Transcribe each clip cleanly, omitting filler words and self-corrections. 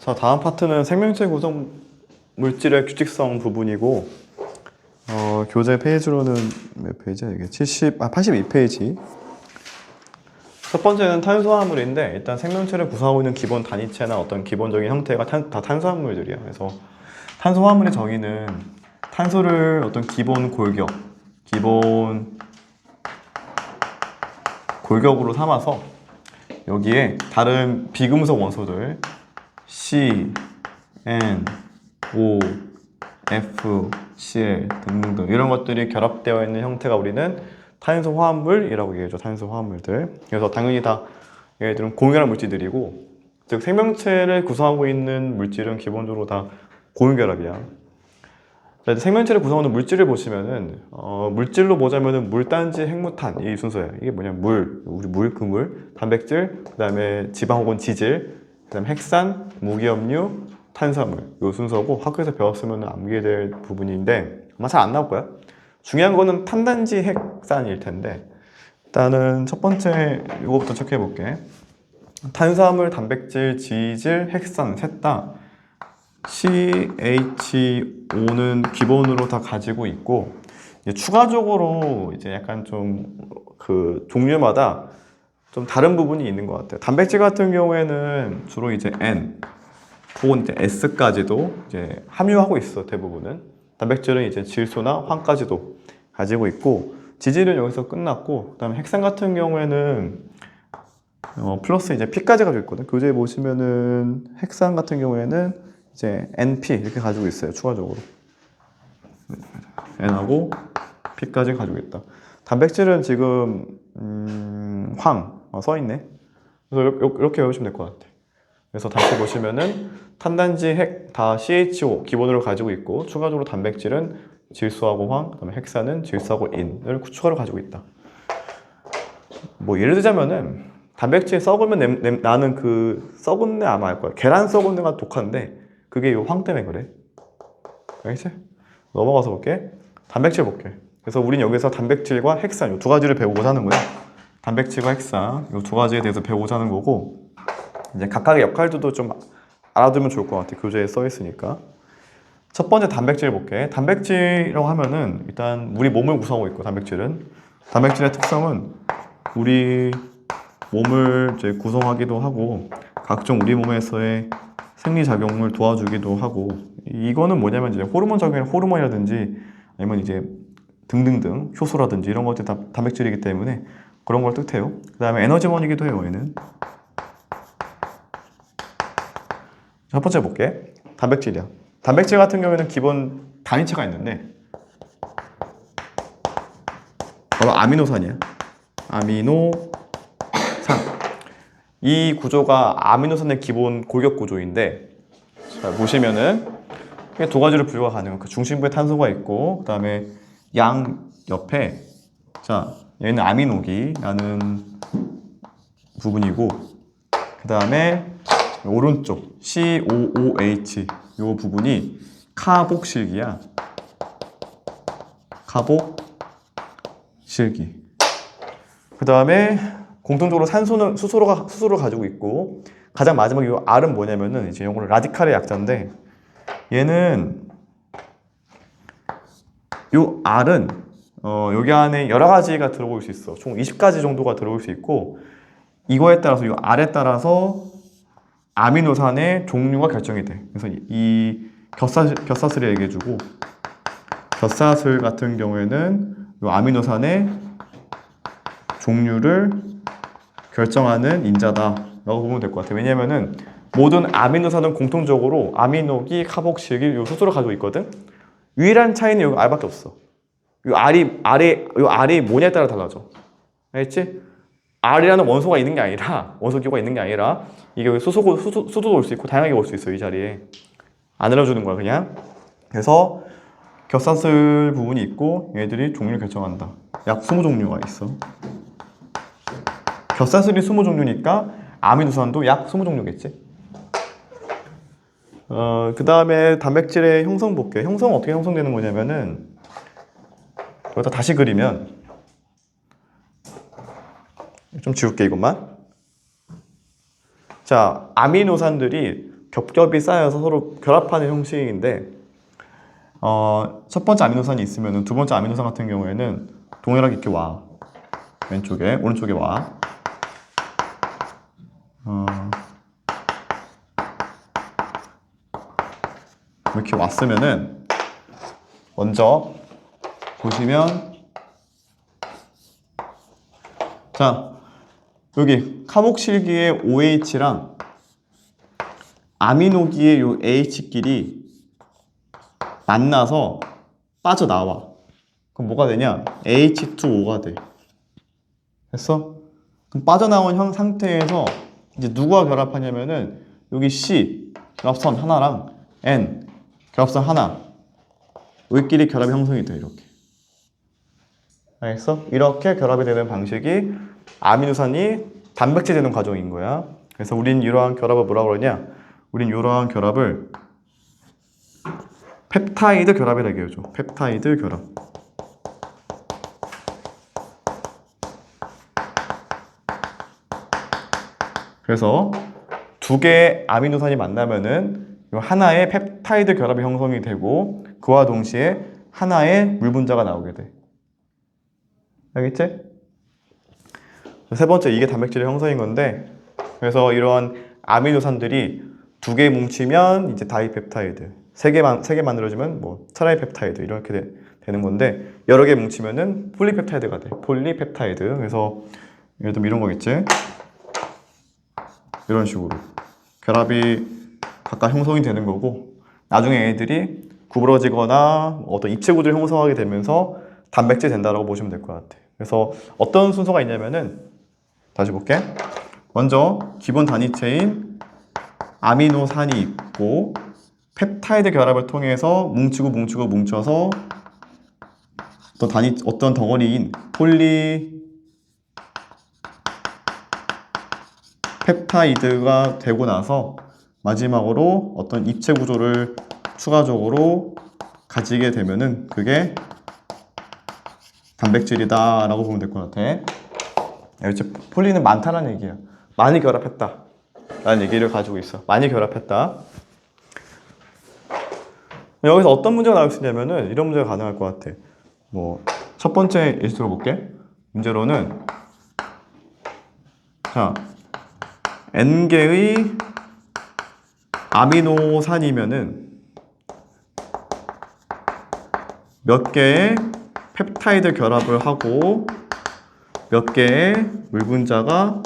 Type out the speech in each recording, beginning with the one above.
자, 다음 파트는 생명체 구성 물질의 규칙성 부분이고, 교재 페이지로는 몇 페이지야 이게? 82페이지. 첫 번째는 탄수화물인데, 일단 생명체를 구성하고 있는 기본 단위체나 어떤 기본적인 형태가 다 탄수화물들이야. 그래서 탄수화물의 정의는 탄소를 어떤 기본 골격으로 삼아서 여기에 다른 비금속 원소들 C, N, O, F, Cl 등등등 이런 것들이 결합되어 있는 형태가 우리는 탄소화물이라고 얘기해줘. 탄소화물들. 그래서 당연히 다 얘들은 고유결합 물질들이고, 즉 생명체를 구성하고 있는 물질은 기본적으로 다 고유결합이야. 자, 이제 생명체를 구성하는 물질을 보시면은 물질로 보자면은 물단지, 핵무탄 이 순서예요. 이게 뭐냐면 그 물, 단백질, 그 다음에 지방 혹은 지질, 그 다음에 핵산, 무기업류, 탄수화물 이 순서고, 학교에서 배웠으면 암기해야 될 부분인데 아마 잘 안 나올 거야. 중요한 거는 탄단지, 핵산일 텐데, 일단은 첫 번째 이거부터 체크해 볼게. 탄수화물, 단백질, 지질, 핵산 셋 다 CHO는 기본으로 다 가지고 있고, 이제 추가적으로 이제 약간 좀 그 종류마다 좀 다른 부분이 있는 것 같아요. 단백질 같은 경우에는 주로 이제 N 혹은 이제 S까지도 이제 함유하고 있어. 대부분은 단백질은 이제 질소나 황까지도 가지고 있고, 지질은 여기서 끝났고, 그다음에 핵산 같은 경우에는 플러스 이제 P까지 가지고 있거든. 교재에 보시면은 핵산 같은 경우에는 이제 NP 이렇게 가지고 있어요. 추가적으로 N하고 P까지 가지고 있다. 단백질은 지금 황 써있네. 그래서 이렇게 외우시면 될 것 같아. 그래서 다시 보시면은 탄단지, 핵 다 CHO 기본으로 가지고 있고, 추가적으로 단백질은 질소하고 황, 그다음에 핵산은 질소하고 인을 추가로 가지고 있다. 뭐 예를 들자면은 단백질 썩으면 나는 그 썩은 내 아마 알 거야. 계란 썩은 내가 독한데 그게 이 황 때문에 그래. 알겠지? 넘어가서 볼게. 단백질 볼게. 그래서 우린 여기서 단백질과 핵산 이 두 가지를 배우고자 하는 거야. 단백질과 핵산 이 두 가지에 대해서 배우고자 하는 거고, 이제 각각의 역할들도 좀 알아두면 좋을 것 같아. 교재에 써 있으니까. 첫 번째 단백질 볼게. 단백질이라고 하면은 일단 우리 몸을 구성하고 있고, 단백질의 특성은 우리 몸을 이제 구성하기도 하고, 각종 우리 몸에서의 생리작용을 도와주기도 하고, 이거는 뭐냐면 이제 호르몬이라든지 아니면 이제 등등등 효소라든지 이런 것들이 다 단백질이기 때문에 그런 걸 뜻해요. 그 다음에 에너지원이기도 해요. 얘는 첫 번째 볼게. 단백질이야. 단백질 같은 경우에는 기본 단위체가 있는데 바로 아미노산이야. 아미노산. 이 구조가 아미노산의 기본 골격 구조인데, 자, 보시면은 두 가지로 분류가 가능해요. 그 중심부에 탄소가 있고, 그 다음에 양 옆에, 자, 얘는 아미노기라는 부분이고, 그 다음에 오른쪽 COOH 이 부분이 카복실기야. 카복실기. 그 다음에 공통적으로 산소는 수소를 가지고 있고, 가장 마지막 이 R은 뭐냐면은 이제 이거는 라디칼의 약자인데, 얘는 요 R은 여기 안에 여러 가지가 들어올 수 있어. 총 20가지 정도가 들어올 수 있고, 이거에 따라서 요 R에 따라서 아미노산의 종류가 결정이 돼. 그래서 이 겹사슬을 얘기해주고, 겹사슬 같은 경우에는 요 아미노산의 종류를 결정하는 인자다라고 보면 될 것 같아요. 왜냐면은 모든 아미노산은 공통적으로 아미노기, 카복실기 요 수소를 가지고 있거든. 유일한 차이는 여기 R밖에 없어. 요 R이 뭐냐에 따라 달라져. 알겠지? R이라는 원소가 있는 게 아니라, 원소기호가 있는 게 아니라, 이게 수소도 올 수 있고 다양하게 올 수 있어. 이 자리에 안 알려주는 거야 그냥. 그래서 겹사슬 부분이 있고 얘들이 종류를 결정한다. 약 20종류가 있어. 겹사슬이 20종류니까 아미노산도 약 20종류겠지. 그 다음에 단백질의 형성 볼게. 형성은 어떻게 형성되는 거냐면은, 여기다 다시 그리면, 좀 지울게 이것만. 자, 아미노산들이 겹겹이 쌓여서 서로 결합하는 형식인데 첫 번째 아미노산이 있으면 두 번째 아미노산 같은 경우에는 동일하게 이렇게 와. 왼쪽에, 오른쪽에 와. 이렇게 왔으면은 먼저 보시면 자, 여기 카복실기의 OH랑 아미노기의 요 H끼리 만나서 빠져나와. 그럼 뭐가 되냐? H2O가 돼. 됐어? 그럼 빠져나온 상태에서 이제 누구와 결합하냐면은 여기 C 결합선 하나랑 N 결합선 하나 여기끼리 결합이 형성이 돼. 이렇게. 알겠어? 이렇게 결합이 되는 방식이 아미노산이 단백질 되는 과정인 거야. 그래서 우린 이러한 결합을 뭐라고 그러냐? 우린 이러한 결합을 펩타이드 결합이라고 얘기해줘. 펩타이드 결합. 그래서 두 개의 아미노산이 만나면은 하나의 펩타이드 결합이 형성이 되고 그와 동시에 하나의 물 분자가 나오게 돼. 알겠지? 세 번째, 이게 단백질의 형성인 건데, 그래서 이러한 아미노산들이 두 개 뭉치면 이제 다이펩타이드, 세 개 만들어지면 뭐 트라이펩타이드 이렇게 되는 건데, 여러 개 뭉치면은 폴리펩타이드가 돼. 폴리펩타이드. 그래서 예를 들면 이런 거겠지? 이런 식으로 결합이 각각 형성이 되는 거고, 나중에 애들이 구부러지거나 어떤 입체 구조를 형성하게 되면서 단백질 된다라고 보시면 될 것 같아. 그래서 어떤 순서가 있냐면은 다시 볼게. 먼저 기본 단위체인 아미노산이 있고 펩타이드 결합을 통해서 뭉쳐서 어떤 덩어리인 폴리펩타이드가 되고 나서 마지막으로 어떤 입체 구조를 추가적으로 가지게 되면은 그게 단백질이다 라고 보면 될 것 같아. 이제 폴리는 많다는 얘기야. 많이 결합했다 라는 얘기를 가지고 있어. 많이 결합했다. 여기서 어떤 문제가 나올 수 있냐면은 이런 문제가 가능할 것 같아. 뭐 첫 번째 예시 들어볼게. 문제로는 자 N개의 아미노산이면은 몇 개의 펩타이드 결합을 하고 몇 개의 물 분자가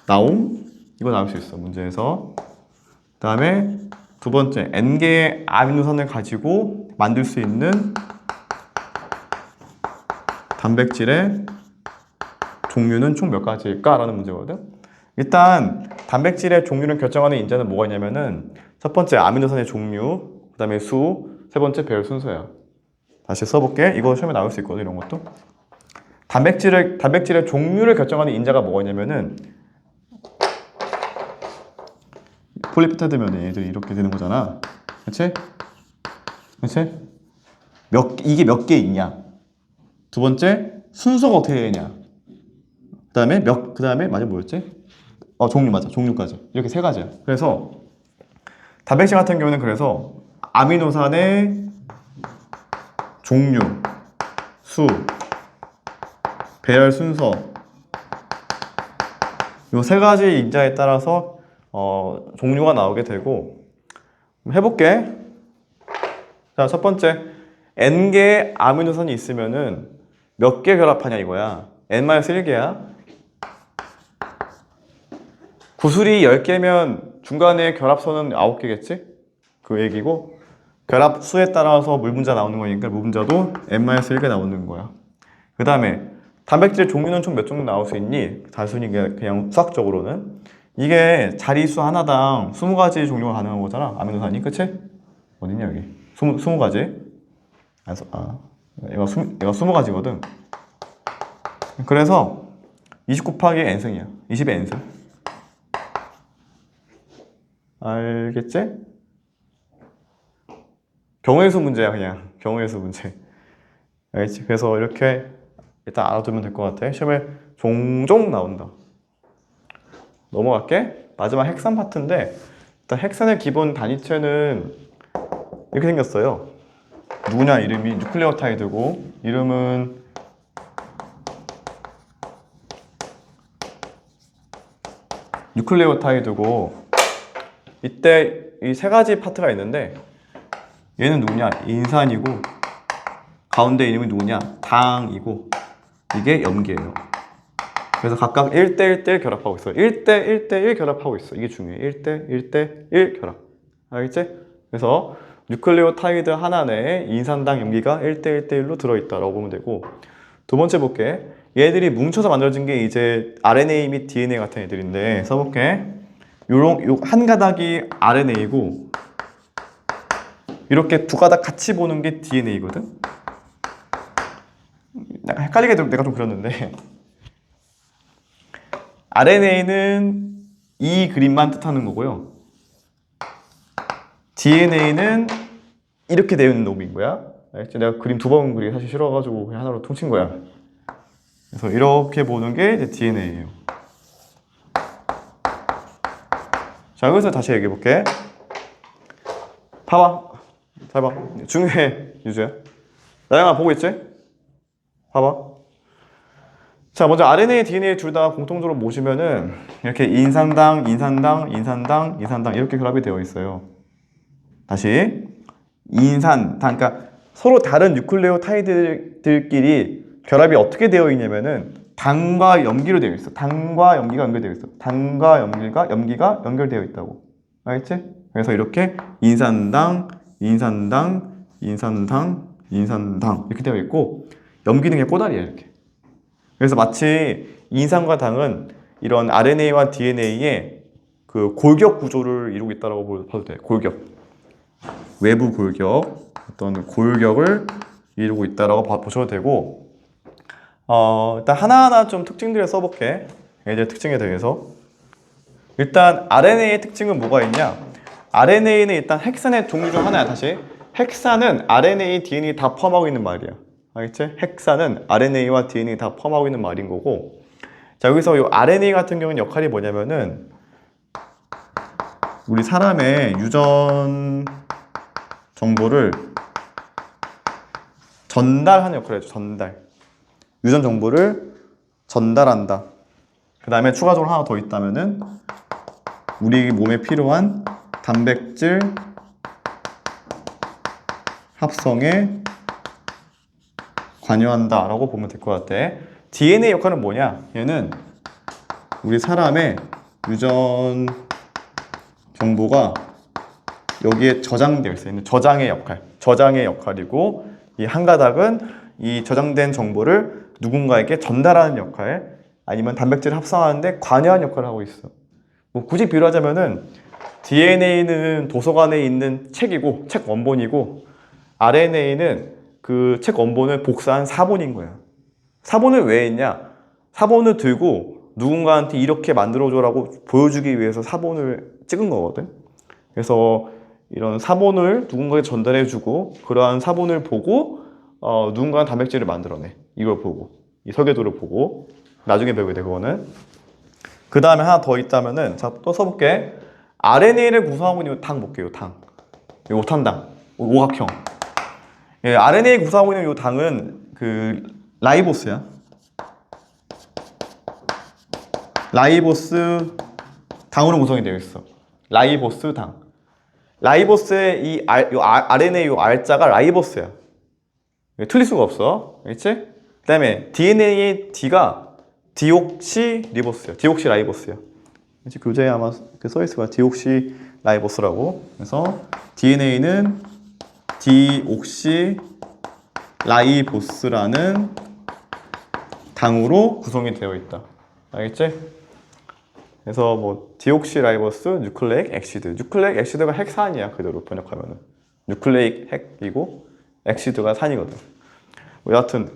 나옴? 이거 나올 수 있어, 문제에서. 그 다음에 두 번째, N개의 아미노산을 가지고 만들 수 있는 단백질의 종류는 총 몇 가지일까? 라는 문제거든. 일단 단백질의 종류를 결정하는 인자는 뭐가 있냐면은 첫 번째 아미노산의 종류, 그 다음에 수, 세 번째 배열 순서야. 다시 써볼게. 이거 시험에 나올 수 있거든, 이런 것도. 단백질의 종류를 결정하는 인자가 뭐가 있냐면은 폴리펩타이드면 얘들이 이렇게 되는 거잖아. 그치? 그치? 이게 몇 개 있냐? 두 번째, 순서가 어떻게 되냐? 그 다음에, 맞아, 뭐였지? 종류 맞아. 종류까지. 이렇게 세 가지야. 그래서, 단백질 같은 경우는 그래서, 아미노산의 종류, 수, 배열 순서, 이 세 가지 인자에 따라서, 종류가 나오게 되고, 해볼게. 자, 첫 번째. N개의 아미노산이 있으면은 몇 개 결합하냐 이거야. N-1개야. 구슬이 10개면 중간에 결합선은 9개겠지? 그 얘기고, 결합 수에 따라서 물 분자 나오는 거니까 물 분자도 N-1개 나오는 거야. 그 다음에 단백질 종류는 총 몇 종류 나올 수 있니? 단순히 그냥 수학적으로는 이게 자리수 하나당 20가지 종류가 가능한 거잖아, 아미노산이. 그치? 어딨냐 여기 20가지. 얘가 20가지거든. 그래서 20 곱하기 n승이야. 20의 n승. 알겠지? 경우의 수 문제야, 그냥. 경우의 수 문제. 알겠지? 그래서 이렇게 일단 알아두면 될 것 같아. 시험에 종종 나온다. 넘어갈게. 마지막 핵심 파트인데, 일단 헥산의 기본 단위체는 이렇게 생겼어요. 누구냐 이름이 뉴클레오타이드고 이름은 뉴클레오타이드고 이때 이 세 가지 파트가 있는데 얘는 누구냐 인산이고 가운데 이름이 누구냐 당이고 이게 염기예요. 그래서 각각 1대1대1 결합하고 있어요. 1대1대1 결합하고 있어. 이게 중요해. 1대1대1 결합. 알겠지? 그래서 뉴클레오타이드 하나 내에 인산당 염기가 1대1대1로 들어있다라고 보면 되고 두 번째 볼게. 얘들이 뭉쳐서 만들어진 게 이제 RNA 및 DNA 같은 애들인데 써볼게. 요런 한 가닥이 RNA고 이렇게 두 가닥 같이 보는 게 DNA거든. 헷갈리게 내가 좀 그렸는데 RNA는 이 그림만 뜻하는 거고요. DNA는 이렇게 되어 있는 놈인 거야. 알겠지? 내가 그림 두 번 그리기 사실 싫어가지고 그냥 하나로 퉁친 거야. 그래서 이렇게 보는 게 이제 DNA예요. 자, 여기서 다시 얘기해 볼게. 봐봐. 잘 봐. 중요해, 유주야. 나영아 보고 있지? 봐봐. 자, 먼저 RNA, DNA 둘 다 공통적으로 모시면은 이렇게 인산당, 인산당, 인산당, 인산당 이렇게 결합이 되어 있어요. 다시 인산당, 그러니까 서로 다른 뉴클레오타이드들끼리 결합이 어떻게 되어 있냐면은 당과 염기로 되어 있어. 당과 염기가 연결되어 있어. 당과 염기가 연결되어 있다고. 알겠지? 그래서 이렇게 인산당, 인산당, 인산당, 인산당 이렇게 되어 있고 염기는 그냥 꼬다리야 이렇게. 그래서 마치 인산과 당은 이런 RNA와 DNA의 그 골격 구조를 이루고 있다고 봐도 돼. 골격. 외부 골격. 어떤 골격을 이루고 있다고 보셔도 되고, 일단 하나하나 좀 특징들을 써볼게. 얘들 특징에 대해서. 일단 RNA의 특징은 뭐가 있냐? RNA는 일단 헥산의 종류 중 하나야. 다시. 헥산은 RNA, DNA 다 포함하고 있는 말이야. 알겠지? 헥산은 RNA와 DNA 다 포함하고 있는 말인 거고, 자 여기서 이 RNA 같은 경우는 역할이 뭐냐면은 우리 사람의 유전 정보를 전달하는 역할을 해줘. 전달. 유전 정보를 전달한다. 그 다음에 추가적으로 하나 더 있다면은 우리 몸에 필요한 단백질 합성에 관여한다 라고 보면 될 것 같아. DNA 역할은 뭐냐? 얘는 우리 사람의 유전 정보가 여기에 저장되어 있어요. 저장의 역할. 저장의 역할이고 이 한 가닥은 이 저장된 정보를 누군가에게 전달하는 역할 아니면 단백질을 합성하는데 관여하는 역할을 하고 있어. 뭐 굳이 비유하자면은 DNA는 도서관에 있는 책이고 책 원본이고 RNA는 그 책 원본을 복사한 사본인 거야. 사본을 왜 했냐? 사본을 들고 누군가한테 이렇게 만들어줘라고 보여주기 위해서 사본을 찍은 거거든. 그래서 이런 사본을 누군가에게 전달해주고 그러한 사본을 보고 누군가는 단백질을 만들어내. 이걸 보고 이 설계도를 보고 나중에 배우게 돼 그거는. 그 다음에 하나 더 있다면은 자 또 써볼게. RNA를 구성하고 있는 당 볼게요. 당. 이 오탄당. 오각형. 예, RNA 구성하고 있는 이 당은 그 라이보스야. 라이보스 당으로 구성이 되어 있어. 라이보스 당. 라이보스의 이 RNA 요 R자가 라이보스야. 틀릴 수가 없어. 알겠지? 그 다음에 DNA의 D가 디옥시리보스야. 디옥시라이보스야. 교재에 아마 써있을 거야. 디옥시라이보스라고. 그래서 DNA는 디옥시라이보스라는 당으로 구성이 되어 있다. 알겠지? 그래서 뭐 디옥시라이보스, 뉴클레익 엑시드. 뉴클레익 엑시드가 핵산이야. 그대로 번역하면은. 뉴클레익 핵이고 엑시드가 산이거든. 뭐 여하튼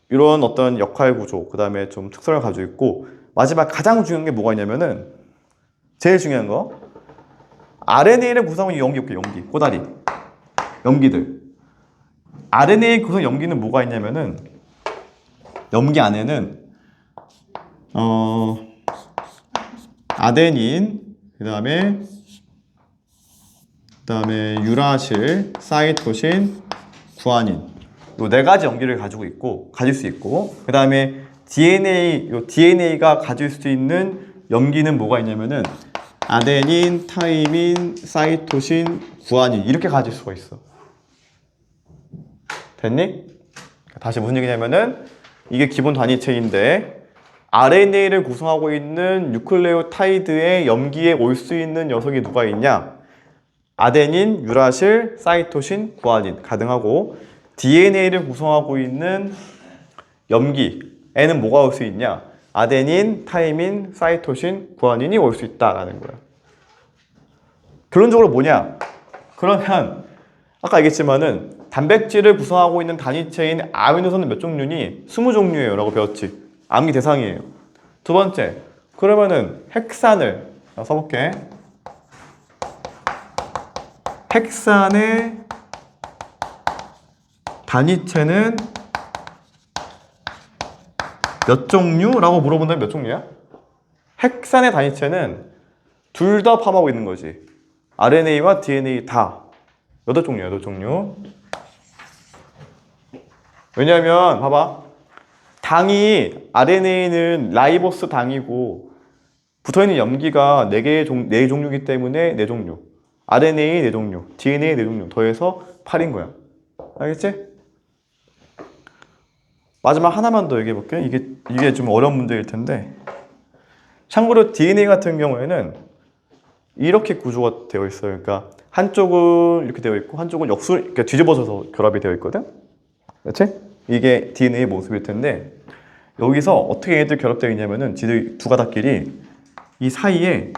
이런 어떤 역할 구조, 그 다음에 좀 특성을 가지고 있고 마지막 가장 중요한 게 뭐가 있냐면은 제일 중요한 거 RNA를 구성하는 염기, 염기, 꼬다리. 염기들. RNA 구성 염기는 뭐가 있냐면은 염기 안에는 아데닌, 그 다음에 그 다음에 유라실, 사이토신, 구아닌 요 네 가지 염기를 가질 수 있고 그 다음에 DNA가 가질 수 있는 염기는 뭐가 있냐면은 아데닌, 타이민, 사이토신, 구아닌 이렇게 가질 수가 있어. 됐니? 다시 무슨 얘기냐면은 이게 기본 단위체인데 RNA를 구성하고 있는 뉴클레오타이드의 염기에 올 수 있는 녀석이 누가 있냐? 아데닌, 유라실, 사이토신, 구아닌 가능하고 DNA를 구성하고 있는 염기에는 뭐가 올 수 있냐? 아데닌, 타이민, 사이토신, 구아닌이 올 수 있다라는 거야. 결론적으로 뭐냐? 그러면 아까 얘기했지만은 단백질을 구성하고 있는 단위체인 아미노산은 몇 종류니? 20종류예요 라고 배웠지. 암기 대상이에요. 두 번째, 그러면은 헥산을 써볼게. 헥산의 단위체는 몇 종류? 라고 물어본다면 몇 종류야? 헥산의 단위체는 둘 다 포함하고 있는 거지. RNA와 DNA 다 8종류야, 8종류. 왜냐면 봐봐. 당이 RNA는 라이보스 당이고 붙어있는 염기가 4종류이기 때문에 4종류. RNA 4종류, DNA 4종류 더해서 8인 거야. 알겠지? 마지막 하나만 더 얘기해 볼게. 이게 좀 어려운 문제일 텐데. 참고로 DNA 같은 경우에는 이렇게 구조가 되어 있어요. 그러니까 한쪽은 이렇게 되어 있고 한쪽은 그러니까 뒤집어져서 결합이 되어 있거든. 그렇지? 이게 DNA의 모습일 텐데 여기서 어떻게 얘들 결합되어 있냐면은 지들 두 가닥끼리 이 사이에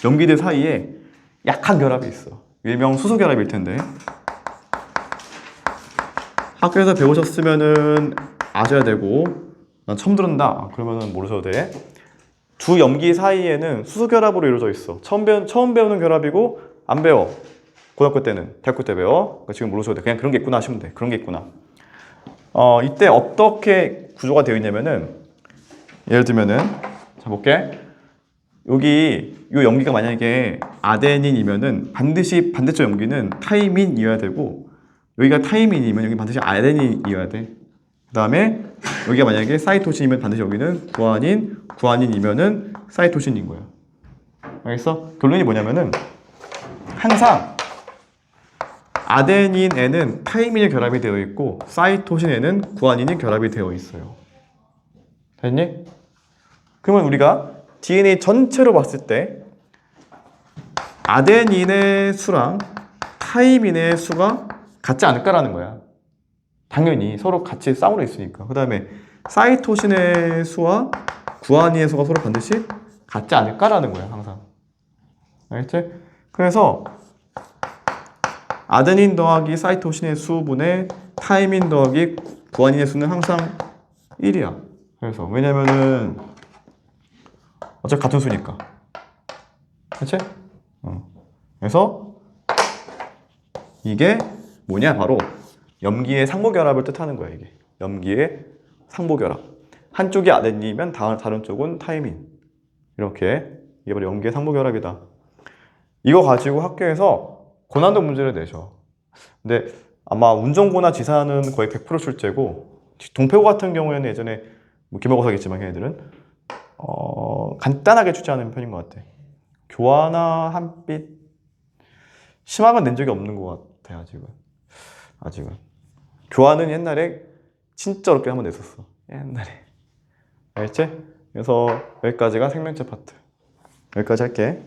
염기들 사이에 약한 결합이 있어. 일명 수소 결합일 텐데 학교에서 배우셨으면은 아셔야 되고 난 처음 들은다 그러면은 모르셔도 돼. 두 염기 사이에는 수소 결합으로 이루어져 있어. 처음 배우는 결합이고 안 배워. 고등학교 때는 대학교 때 배워. 그러니까 지금 모르셔도 돼. 그냥 그런 게 있구나 하시면 돼. 그런 게 있구나. 이때 어떻게 구조가 되어 있냐면은 예를 들면은 자 볼게. 여기 이 염기가 만약에 아데닌이면은 반드시 반대쪽 염기는 타이민이어야 되고 여기가 타이민이면 여기 반드시 아데닌이어야 돼. 그 다음에 여기가 만약에 사이토신이면 반드시 여기는 구아닌이면은 사이토신인 거야. 알겠어? 결론이 뭐냐면은 항상 아데닌에는 타이민이 결합이 되어 있고 사이토신에는 구아닌이 결합이 되어 있어요. 됐니? 그러면 우리가 DNA 전체로 봤을 때 아데닌의 수랑 타이민의 수가 같지 않을까라는 거야. 당연히 서로 같이 쌍으로 있으니까. 그 다음에 사이토신의 수와 구아닌의 수가 서로 반드시 같지 않을까라는 거야. 항상. 알겠지? 그래서 아데닌 더하기 사이토신의 수분의 타이민 더하기 구아닌의 수는 항상 1이야. 그래서 왜냐면은 어차피 같은 수니까. 그치? 그래서 이게 뭐냐? 바로 염기의 상호결합을 뜻하는 거야. 이게 염기의 상호결합. 한쪽이 아데닌이면 다른 쪽은 타이민. 이렇게 이게 바로 염기의 상호결합이다. 이거 가지고 학교에서 고난도 문제를 내셔. 근데 아마 운전고나 지사는 거의 100% 출제고 동패고 같은 경우에는 예전에 뭐 기말고사겠지만 걔네들은 간단하게 출제하는 편인 것 같아. 교화나 한빛 심화가 낸 적이 없는 것 같아. 아직은 교화는 옛날에 진짜 어렵게 한번 냈었어. 옛날에. 알겠지? 그래서 여기까지가 생명체 파트. 여기까지 할게.